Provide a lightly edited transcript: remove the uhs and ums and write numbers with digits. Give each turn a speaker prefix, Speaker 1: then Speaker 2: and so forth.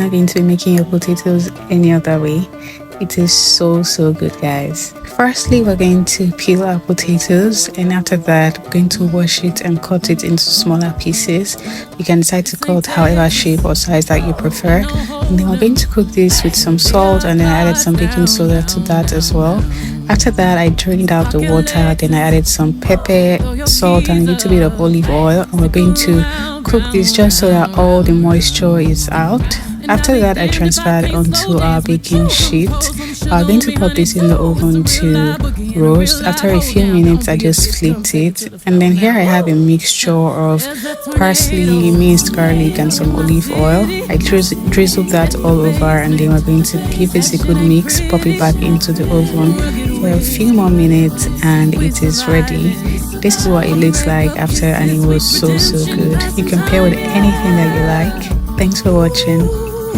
Speaker 1: Not going to be making your potatoes any other way. It is so good, guys. Firstly, we're going to peel our potatoes, and after that we're going to wash it and cut it into smaller pieces. You can decide to cut however shape or size that you prefer, and then we're going to cook this with some salt, and then I added some baking soda to that as well. After that, I drained out the water, then I added some pepper, salt, and a little bit of olive oil, and we're going to cook this just so that all the moisture is out. After that, I transferred onto our baking sheet. I'm going to put this in the oven to roast. After a few minutes, I just flipped it, and then here I have a mixture of parsley, minced garlic, and some olive oil. I drizzled that all over, and then we're going to give this a good mix, pop it back into the oven for a few more minutes, and it is ready. This is what it looks like after, and it was so good. You can pair with anything that you like. Thanks for watching.